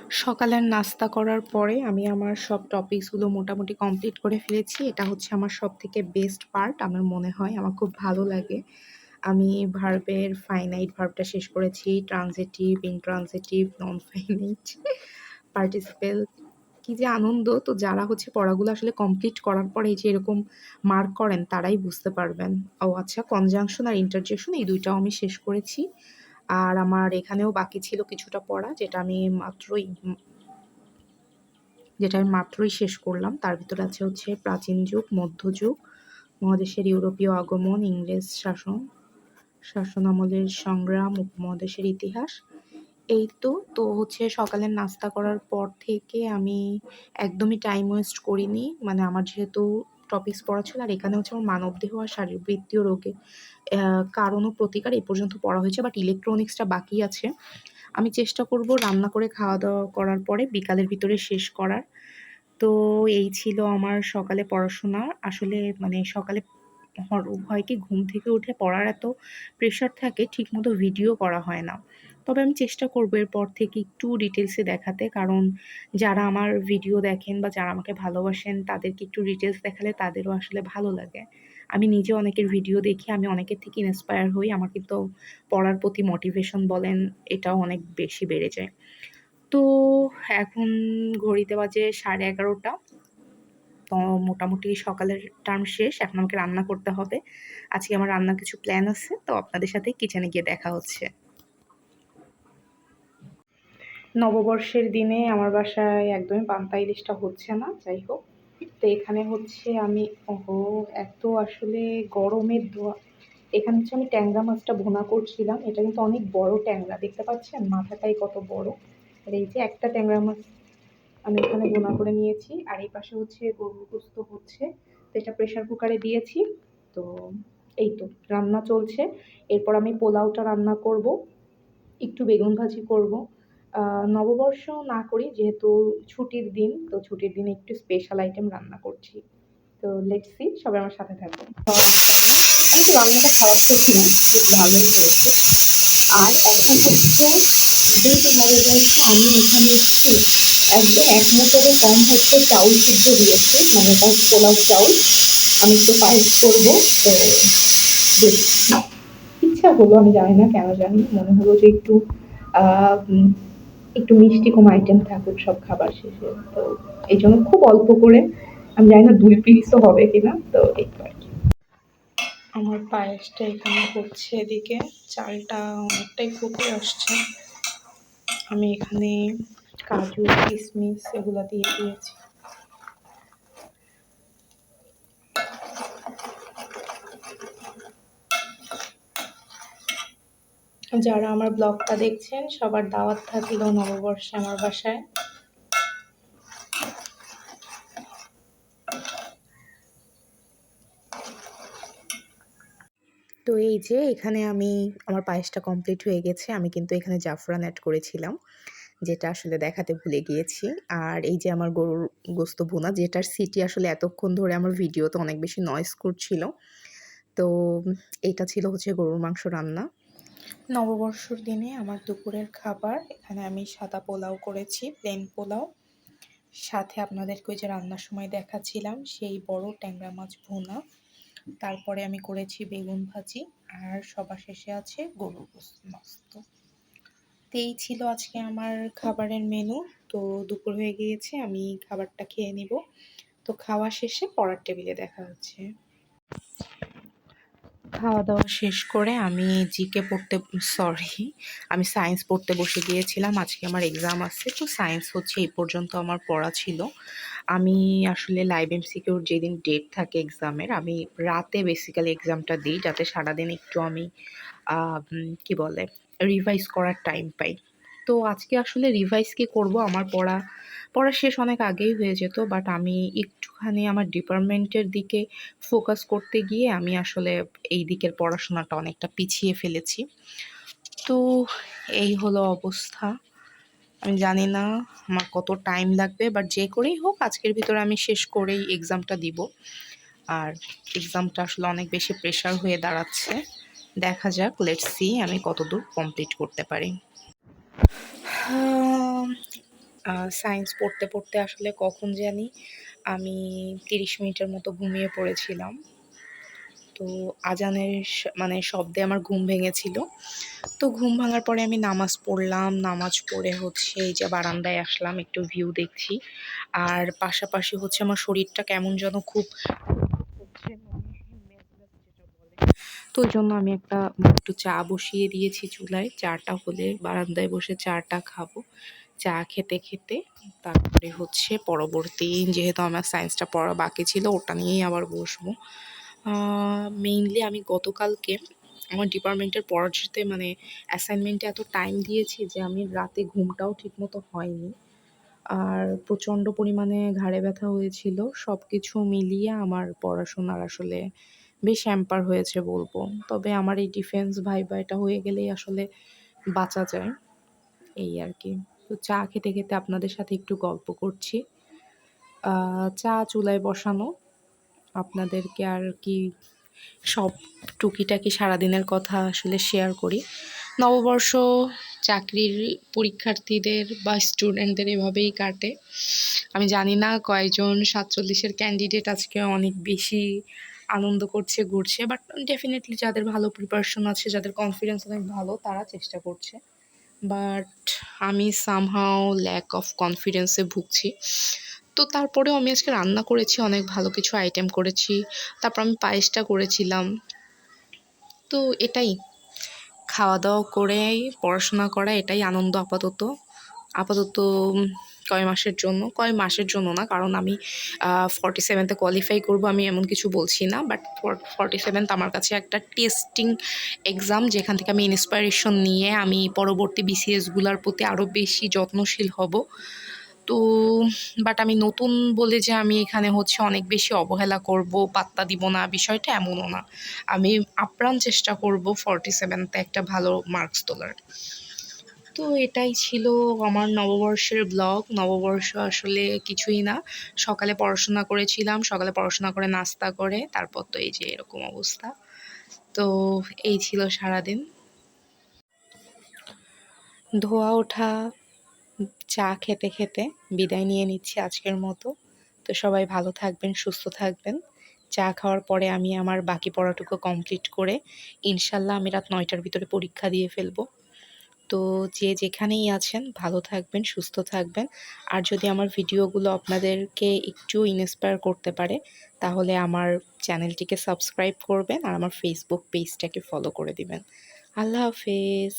সকালের নাস্তা করার পরে আমি আমার সব টপিকসগুলো মোটামুটি কমপ্লিট করে ফেলেছি। এটা হচ্ছে আমার সবথেকে বেস্ট পার্ট আমার মনে হয়। আমার খুব ভালো লাগে। আমি ভার্বের ফাইনাইট ভার্বটা শেষ করেছি। Transitive, intransitive, non finite, participle. কি যে আনন্দ! তো যারা হচ্ছে পড়াগুলো আসলে কমপ্লিট করার পরে এই যে এরকম মার্ক করেন তারাই বুঝতে পারবেন। ও আচ্ছা, কনজাংশন আর ইন্টারজেকশন এই ২ টাও আমি শেষ করেছি। আর আমার এখানেও বাকি ছিল কিছুটা পড়া যেটা আমি মাত্রই শেষ করলাম। তার ভিতরে আছে হচ্ছে প্রাচীন যুগ, মধ্যযুগ, মহাদেশের ইউরোপীয় আগমন, ইংরেজ শাসনামলের সংগ্রাম, উপমহাদেশের ইতিহাস। এই তো। তো হচ্ছে সকালের নাস্তা করার পর থেকে আমি একদমই টাইম ওয়েস্ট করিনি। মানে আমার যেহেতু টপিকস পড়া ছিল আর এখানে হচ্ছে আমার মানবদেহ আর শারীরবৃত্তীয় রোগে কারণ ও প্রতিকার এই পর্যন্ত পড়া হয়েছে, বাট ইলেকট্রনিক্সটা বাকি আছে। আমি চেষ্টা করব রান্না করে খাওয়া-দাওয়া করার পরে বিকালের ভিতরে শেষ করার। তো এই ছিল আমার সকালে পড়াশোনা। আসলে মানে সকালে হয় কি ঘুম থেকে উঠে পড়ার এত প্রেশার থাকে ঠিকমতো ভিডিও করা হয় না। তবে আমি চেষ্টা করব এরপর থেকে একটু ডিটেইলসে দেখাতে। কারণ যারা আমার ভিডিও দেখেন বা যারা আমাকে ভালোবাসেন তাদেরকে একটু ডিটেইলস দেখালে তাদেরও আসলে ভালো লাগে। আমি নিজে অনেকের ভিডিও দেখি, আমি অনেকের থেকে ইন্সপায়ার হই। আমার কিন্তু পড়ার প্রতি মোটিভেশন বলেন এটাও অনেক বেশি বেড়ে যায়। তো এখন ঘড়িতে বাজে 11:30। তো মোটামুটি সকালের টার্ম শেষ। এখন আমাকে রান্না করতে হবে। আজকে আমার রান্নার কিছু প্ল্যান আছে। তো আপনাদের সাথে কিচেনে গিয়ে দেখা হচ্ছে। নববর্ষের দিনে আমার বাসায় একদমই পান্তা ইলিশটা হচ্ছে না। যাই হোক। তো এখানে হচ্ছে আমি এত আসলে গরমের এখানে হচ্ছে আমি ট্যাংরা মাছটা ভুনা করছিলাম। এটা কিন্তু অনেক বড় ট্যাংরা। দেখতে পাচ্ছেন? মাথাটাই কত বড়। আর এই যে একটা ট্যাংরা মাছ আমি এখানে ভুনা করে নিয়েছি। আর এই পাশে হচ্ছে গরুর গোস্ত হচ্ছে। তো এটা প্রেশার কুকারে দিয়েছি। তো এই তো রান্না চলছে। এরপর আমি পোলাওটা রান্না করব। একটু বেগুন ভাজি করব। নববর্ষ না করি যেহেতু ছুটির দিন। তো ছুটির দিনে একটু স্পেশাল আইটেম রান্না করছি। তো লেটস সি, সবাই আমার সাথে থাকুন। আমি তো রান্নাটা খারাপ করছি না, খুব ভালোই হয়েছে। আর এখন হচ্ছে যেহেতু ভালো যাচ্ছে আমি এখানে একটু একদম ১ মুঠোরও কম হচ্ছে চাউল সিদ্ধ দিয়েছি, মানে এটা পোলাও চাউল। আমি একটু পায়েস করবো। তো বেশ ইচ্ছা হলো, আমি জানি না কেন জানি মনে হলো যে একটু মিষ্টি কোনো আইটেম থাকুক সব খাবার শেষে। তো এই জন্য খুব অল্প করে, আমি জানি না ২ পিসও হবে কিনা। তো এই তো আর কি। আমার পায়েসটা এখানে হচ্ছে, এদিকে চালটা অনেকটাই ফুটে আসছে। আমি এখানে কাজু, কিশমিশ এগুলো দিয়ে দিয়েছি। যারা আমার ব্লগটা দেখছেন সবার দাওয়াত থাকলো নববর্ষে আমার বাসায়। তো এই যে এখানে আমার পায়েসটা কমপ্লিট হয়ে গেছে। আমি কিন্তু এখানে জাফরান অ্যাড করেছিলাম, যেটা আসলে দেখাতে ভুলে গিয়েছি। আর এই যে আমার গরুর গোস্ত ভুনা, যেটার সিটি আসলে এতক্ষণ ধরে আমার ভিডিওতে অনেক বেশি নয়েজ করছিল। তো এটা ছিল হচ্ছে গরুর মাংস রান্না। নববর্ষর দিনে আমার দুপুরের খাবার এখানে আমি সাদা পোলাও করেছি, প্লেন পোলাও। সাথে আপনাদেরকে ওই যে রান্নার সময় দেখাচ্ছিলাম সেই বড় ট্যাংরা মাছ ভুনা। তারপরে আমি করেছি বেগুন ভাজি। আর সবার শেষে আছে গরুর গোস্ত। তো এই ছিল আজকে আমার খাবারের মেনু। তো দুপুর হয়ে গিয়েছে, আমি খাবারটা খেয়ে নিব। তো খাওয়া শেষে পড়ার টেবিলে দেখা হচ্ছে। খাওয়া দাওয়া শেষ করে আমি আমি সায়েন্স পড়তে বসে গিয়েছিলাম। আজকে আমার এক্সাম আছে। তো সায়েন্স হচ্ছে এই পর্যন্ত আমার পড়া ছিল। আমি আসলে লাইভ এমসিকিউর যেদিন ডেট থাকে এক্সামের, আমি রাতে বেসিক্যালি এক্সামটা দিই, যাতে সারাদিন একটু আমি কি বলে রিভাইজ করার টাইম পাই। তো আজকে আসলে রিভাইজ কি করব, আমার পড়া শেষ অনেক আগেই হয়ে যেত, বাট আমি একটুখানি আমার ডিপার্টমেন্টের দিকে ফোকাস করতে গিয়ে আমি আসলে এই দিকের পড়াশোনাটা অনেকটা পিছিয়ে ফেলেছি। তো এই হলো অবস্থা। আমি জানি না আমার কত টাইম লাগবে, বাট যে করেই হোক আজকের ভিতরে আমি শেষ করেই এক্সামটা দিব। আর এক্সামটা আসলে অনেক বেশি প্রেশার হয়ে দাঁড়াচ্ছে। দেখা যাক, লেটস সি আমি কতদূর কমপ্লিট করতে পারি। সায়েন্স পড়তে পড়তে আসলে কখন জানি আমি 30 মিনিটের মতো ঘুমিয়ে পড়েছিলাম। তো আজানের মানে শব্দে আমার ঘুম ভেঙেছিল। তো ঘুম ভাঙার পরে আমি নামাজ পড়লাম। নামাজ পড়ে হচ্ছে এই যে বারান্দায় আসলাম, একটু ভিউ দেখছি। আর পাশাপাশি হচ্ছে আমার শরীরটা কেমন যেন খুব হচ্ছে, মানে মেজাজ যেটা বলে। তো ওই জন্য আমি একটু চা বসিয়ে দিয়েছি চুলায়। চাটা হলে বারান্দায় বসে চাটা খাবো। চা খেতে খেতে তারপরে হচ্ছে পরবর্তী, যেহেতু আমার সায়েন্সটা পড়া বাকি ছিল, ওটা নিয়েই আবার বসবো। মেইনলি আমি গতকালকে আমার ডিপার্টমেন্টের পড়াতে মানে অ্যাসাইনমেন্টে এত টাইম দিয়েছি যে আমি রাতে ঘুমটাও ঠিকমতো হয়নি। আর প্রচণ্ড পরিমাণে ঘাড়ে ব্যথা হয়েছিল। সব কিছু মিলিয়ে আমার পড়াশোনার আসলে বেশ হ্যাম্পার হয়েছে বলবো। তবে আমার এই ডিফেন্স ভাইবা এটা হয়ে গেলেই আসলে বাঁচা যায়, এই আর কি। তো চা খেতে খেতে আপনাদের সাথে একটু গল্প করছি। চা চুলায় বসানো, আপনাদেরকে আর কি সব টুকিটাকি সারাদিনের কথা আসলে শেয়ার করি। নববর্ষ চাকরির পরীক্ষার্থীদের বা স্টুডেন্টদের এভাবেই কাটে। আমি জানি না কয়েকজন 47-এর ক্যান্ডিডেট আজকে অনেক বেশি আনন্দ করছে, ঘুরছে, বাট ডেফিনেটলি যাদের ভালো প্রিপারেশন আছে, যাদের কনফিডেন্স অনেক ভালো, তারা চেষ্টা করছে। বাট আমি সামহাও ল্যাক অফ কনফিডেন্সে ভুগছি। তো তারপরেও আমি আজকে রান্না করেছি, অনেক ভালো কিছু আইটেম করেছি। তারপর আমি পায়েসটা করেছিলাম। তো এটাই, খাওয়া দাওয়া করেই পড়াশোনা করা, এটাই আনন্দ আপাতত। আপাতত কয় মাসের জন্য না, কারণ আমি 47তে কোয়ালিফাই করব আমি এমন কিছু বলছি না, বাট 47th আমার কাছে একটা টেস্টিং এক্সাম, যেখান থেকে আমি ইন্সপাইরেশন নিয়ে আমি পরবর্তী বিসিএসগুলোর প্রতি আরও বেশি যত্নশীল হব। তো বাট আমি নতুন বলে যে আমি এখানে হচ্ছে অনেক বেশি অবহেলা করব, পাত্তা দিব না, বিষয়টা এমনও না। আমি আপ্রাণ চেষ্টা করব 47তে একটা ভালো মার্কস তোলার। তো এটাই ছিল আমার নববর্ষের ব্লগ। নববর্ষ আসলে কিছুই না। সকালে পড়াশোনা করেছিলাম, সকালে পড়াশোনা করে নাস্তা করে তারপর তো এই যে এরকম অবস্থা। তো এই ছিল সারাদিন। ধোয়া ওঠা চা খেতে খেতে বিদায় নিয়ে নিচ্ছি আজকের মতো। তো সবাই ভালো থাকবেন, সুস্থ থাকবেন। চা খাওয়ার পরে আমি আমার বাকি পড়াটুকু কমপ্লিট করে ইনশাল্লাহ আমি রাত 9টার ভিতরে পরীক্ষা দিয়ে ফেলবো। তো যে যেখানেই আছেন ভালো থাকবেন, সুস্থ থাকবেন। আর যদি আমার ভিডিওগুলো আপনাদেরকে একটু ইন্সপায়ার করতে পারে, তাহলে আমার চ্যানেলটিকে সাবস্ক্রাইব করবেন আর আমার ফেসবুক পেজটাকে ফলো করে দিবেন। আল্লাহ হাফেজ।